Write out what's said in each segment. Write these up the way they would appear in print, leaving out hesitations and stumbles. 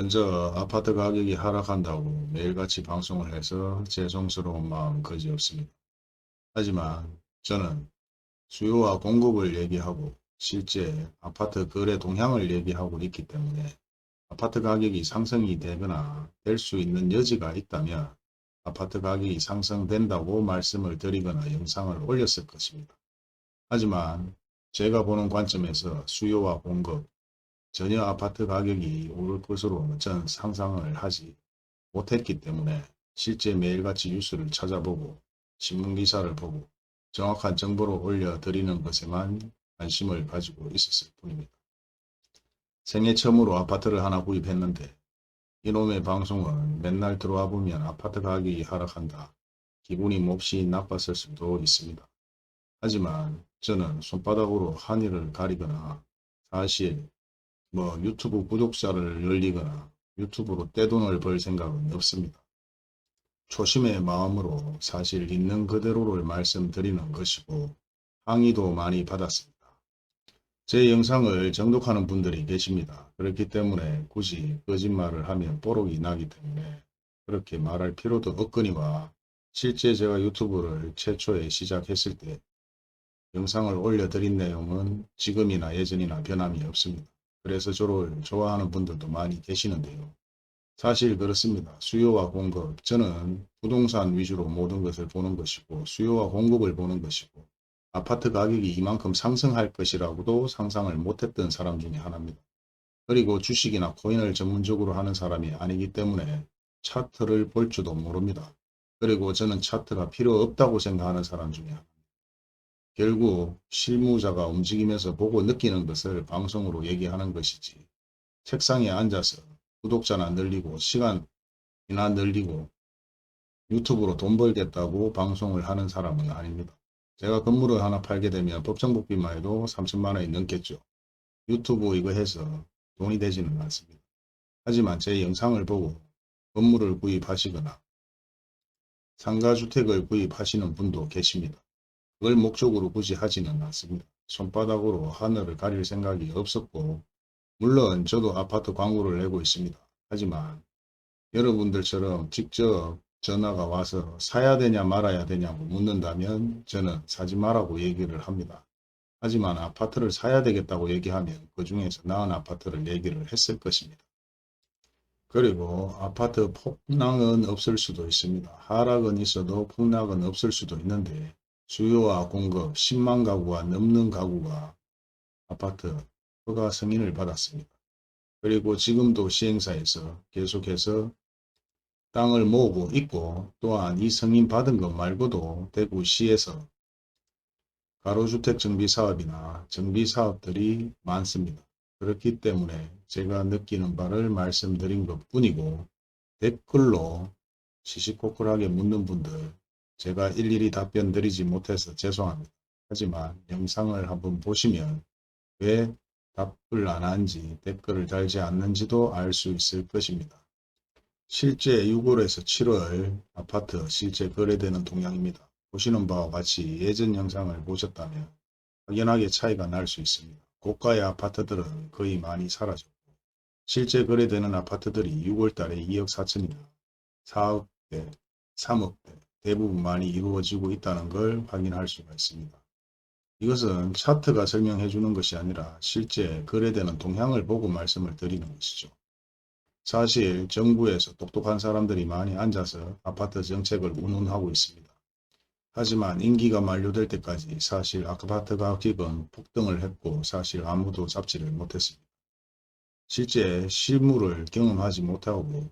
먼저 아파트 가격이 하락한다고 매일같이 방송을 해서 죄송스러운 마음 그지없습니다. 하지만 저는 수요와 공급을 얘기하고 실제 아파트 거래 동향을 얘기하고 있기 때문에 아파트 가격이 상승이 되거나 될 수 있는 여지가 있다면 아파트 가격이 상승된다고 말씀을 드리거나 영상을 올렸을 것입니다. 하지만 제가 보는 관점에서 수요와 공급, 전혀 아파트 가격이 오를 것으로 전 상상을 하지 못했기 때문에 실제 매일같이 뉴스를 찾아보고 신문기사를 보고 정확한 정보를 올려드리는 것에만 관심을 가지고 있었을 뿐입니다. 생애 처음으로 아파트를 하나 구입했는데 이놈의 방송은 맨날 들어와 보면 아파트 가격이 하락한다. 기분이 몹시 나빴을 수도 있습니다. 하지만 저는 손바닥으로 하늘을 가리거나 사실 유튜브 구독자를 늘리거나 유튜브로 떼돈을 벌 생각은 없습니다. 초심의 마음으로 사실 있는 그대로를 말씀드리는 것이고 항의도 많이 받았습니다. 제 영상을 정독하는 분들이 계십니다. 그렇기 때문에 굳이 거짓말을 하면 뽀록이 나기 때문에 그렇게 말할 필요도 없거니와 실제 제가 유튜브를 최초에 시작했을 때 영상을 올려드린 내용은 지금이나 예전이나 변함이 없습니다. 그래서 저를 좋아하는 분들도 많이 계시는데요. 사실 그렇습니다. 수요와 공급. 저는 부동산 위주로 모든 것을 보는 것이고 수요와 공급을 보는 것이고 아파트 가격이 이만큼 상승할 것이라고도 상상을 못했던 사람 중에 하나입니다. 그리고 주식이나 코인을 전문적으로 하는 사람이 아니기 때문에 차트를 볼 줄도 모릅니다. 그리고 저는 차트가 필요 없다고 생각하는 사람 중에 하나입니다. 결국 실무자가 움직이면서 보고 느끼는 것을 방송으로 얘기하는 것이지 책상에 앉아서 구독자나 늘리고 시간이나 늘리고 유튜브로 돈 벌겠다고 방송을 하는 사람은 아닙니다. 제가 건물을 하나 팔게 되면 법정복비만 해도 3천만 원이 넘겠죠. 유튜브 이거 해서 돈이 되지는 않습니다. 하지만 제 영상을 보고 건물을 구입하시거나 상가주택을 구입하시는 분도 계십니다. 그걸 목적으로 굳이 하지는 않습니다. 손바닥으로 하늘을 가릴 생각이 없었고 물론 저도 아파트 광고를 내고 있습니다. 하지만 여러분들처럼 직접 전화가 와서 사야 되냐 말아야 되냐고 묻는다면 저는 사지 말라고 얘기를 합니다. 하지만 아파트를 사야 되겠다고 얘기하면 그 중에서 나은 아파트를 얘기를 했을 것입니다. 그리고 아파트 폭락은 없을 수도 있습니다. 하락은 있어도 폭락은 없을 수도 있는데 수요와 공급 10만 가구가 넘는 가구가 아파트 허가 승인을 받았습니다. 그리고 지금도 시행사에서 계속해서 땅을 모으고 있고 또한 이 승인 받은 것 말고도 대구시에서 가로주택 정비사업이나 정비사업들이 많습니다. 그렇기 때문에 제가 느끼는 바를 말씀드린 것 뿐이고 댓글로 시시콜콜하게 묻는 분들 제가 일일이 답변 드리지 못해서 죄송합니다. 하지만 영상을 한번 보시면 왜 답을 안 한지 댓글을 달지 않는지도 알 수 있을 것입니다. 실제 6월에서 7월 아파트 실제 거래되는 동향입니다. 보시는 바와 같이 예전 영상을 보셨다면 확연하게 차이가 날 수 있습니다. 고가의 아파트들은 거의 많이 사라졌고 실제 거래되는 아파트들이 6월달에 2억 4천이나 4억대, 3억대 대부분 많이 이루어지고 있다는 걸 확인할 수가 있습니다. 이것은 차트가 설명해 주는 것이 아니라 실제 거래되는 동향을 보고 말씀을 드리는 것이죠. 사실 정부에서 똑똑한 사람들이 많이 앉아서 아파트 정책을 운운하고 있습니다. 하지만 임기가 만료될 때까지 사실 아파트 가격은 폭등을 했고 사실 아무도 잡지를 못했습니다. 실제 실무를 경험하지 못하고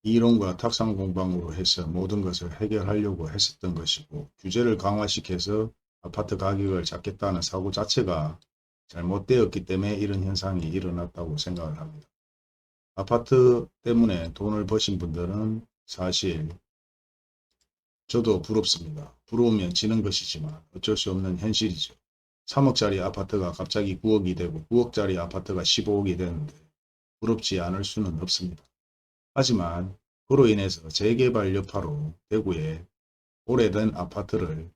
이론과 탁상 공방으로 해서 모든 것을 해결하려고 했었던 것이고 규제를 강화시켜서 아파트 가격을 잡겠다는 사고 자체가 잘못되었기 때문에 이런 현상이 일어났다고 생각을 합니다. 아파트 때문에 돈을 버신 분들은 사실 저도 부럽습니다. 부러우면 지는 것이지만 어쩔 수 없는 현실이죠. 3억짜리 아파트가 갑자기 9억이 되고 9억짜리 아파트가 15억이 되는데 부럽지 않을 수는 없습니다. 하지만 그로 인해서 재개발 여파로 대구에 오래된 아파트를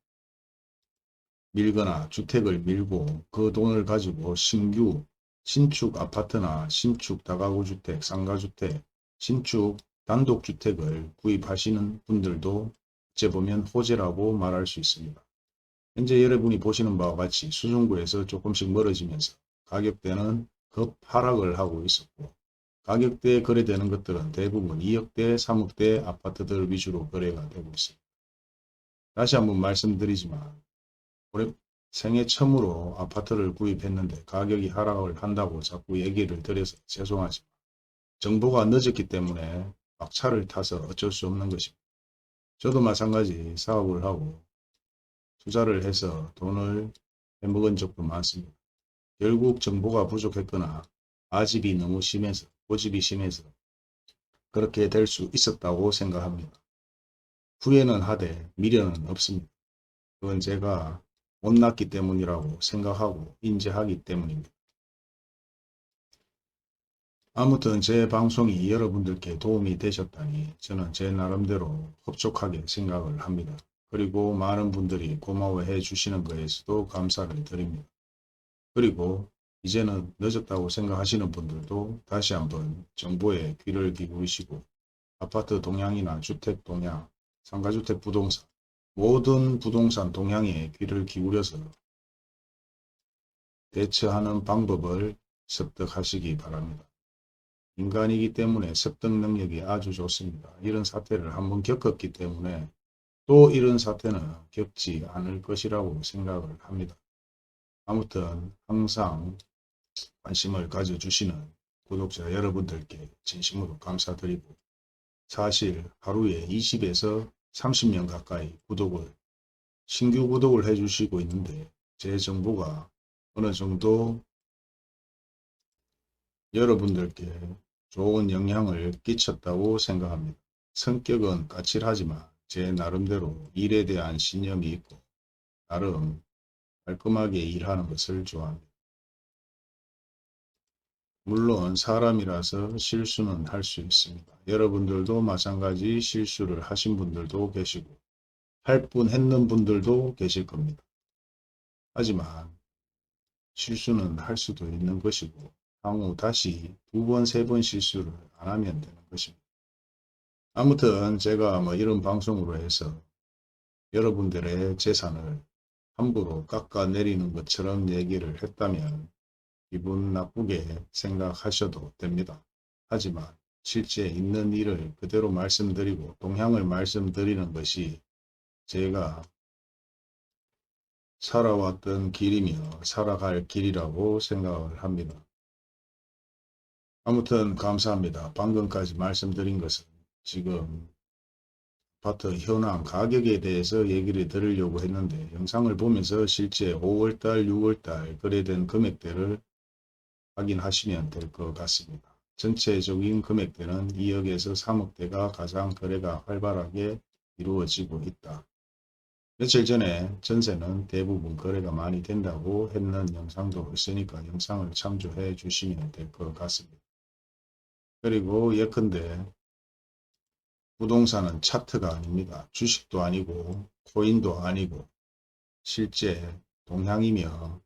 밀거나 주택을 밀고 그 돈을 가지고 신규 신축 아파트나 신축 다가구주택, 상가주택, 신축 단독주택을 구입하시는 분들도 어째 보면 호재라고 말할 수 있습니다. 현재 여러분이 보시는 바와 같이 수중구에서 조금씩 멀어지면서 가격대는 급 하락을 하고 있었고, 가격대에 거래되는 것들은 대부분 2억대, 3억대 아파트들 위주로 거래가 되고 있습니다. 다시 한번 말씀드리지만 올해 생애 처음으로 아파트를 구입했는데 가격이 하락을 한다고 자꾸 얘기를 드려서 죄송하지만 정보가 늦었기 때문에 막차를 타서 어쩔 수 없는 것입니다. 저도 마찬가지 사업을 하고 투자를 해서 돈을 해먹은 적도 많습니다. 결국 정보가 부족했거나 아집이 너무 심해서, 고집이 심해서 그렇게 될 수 있었다고 생각합니다. 후회는 하되 미련은 없습니다. 그건 제가 못났기 때문이라고 생각하고 인지하기 때문입니다. 아무튼 제 방송이 여러분들께 도움이 되셨다니 저는 제 나름대로 흡족하게 생각을 합니다. 그리고 많은 분들이 고마워해 주시는 것에서도 감사를 드립니다. 그리고 이제는 늦었다고 생각하시는 분들도 다시 한번 정보에 귀를 기울이시고 아파트 동향이나 주택 동향, 상가주택 부동산, 모든 부동산 동향에 귀를 기울여서 대처하는 방법을 습득하시기 바랍니다. 인간이기 때문에 습득 능력이 아주 좋습니다. 이런 사태를 한번 겪었기 때문에 또 이런 사태는 겪지 않을 것이라고 생각을 합니다. 아무튼 항상 관심을 가져주시는 구독자 여러분들께 진심으로 감사드리고, 사실 하루에 20에서 30명 가까이 신규 구독을 해주시고 있는데 제 정보가 어느 정도 여러분들께 좋은 영향을 끼쳤다고 생각합니다. 성격은 까칠하지만 제 나름대로 일에 대한 신념이 있고 나름 깔끔하게 일하는 것을 좋아합니다. 물론 사람이라서 실수는 할 수 있습니다. 여러분들도 마찬가지 실수를 하신 분들도 계시고 할 뻔 했는 분들도 계실 겁니다. 하지만 실수는 할 수도 있는 것이고 향후 다시 두 번, 세 번 실수를 안 하면 되는 것입니다. 아무튼 제가 이런 방송으로 해서 여러분들의 재산을 함부로 깎아내리는 것처럼 얘기를 했다면 기분 나쁘게 생각하셔도 됩니다. 하지만 실제 있는 일을 그대로 말씀드리고 동향을 말씀드리는 것이 제가 살아왔던 길이며 살아갈 길이라고 생각을 합니다. 아무튼 감사합니다. 방금까지 말씀드린 것은 지금 아파트 현황 가격에 대해서 얘기를 드리려고 했는데 영상을 보면서 실제 5월달, 6월달 거래된 금액대를 확인하시면 될 것 같습니다. 전체적인 금액대는 2억에서 3억대가 가장 거래가 활발하게 이루어지고 있다. 며칠 전에 전세는 대부분 거래가 많이 된다고 했는 영상도 있으니까 영상을 참조해 주시면 될 것 같습니다. 그리고 예컨대 부동산은 차트가 아닙니다. 주식도 아니고 코인도 아니고 실제 동향이며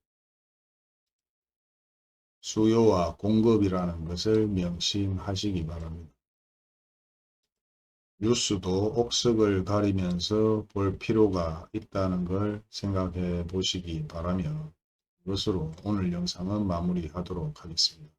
수요와 공급이라는 것을 명심하시기 바랍니다. 뉴스도 옥석을 가리면서 볼 필요가 있다는 걸 생각해 보시기 바라며 이것으로 오늘 영상은 마무리하도록 하겠습니다.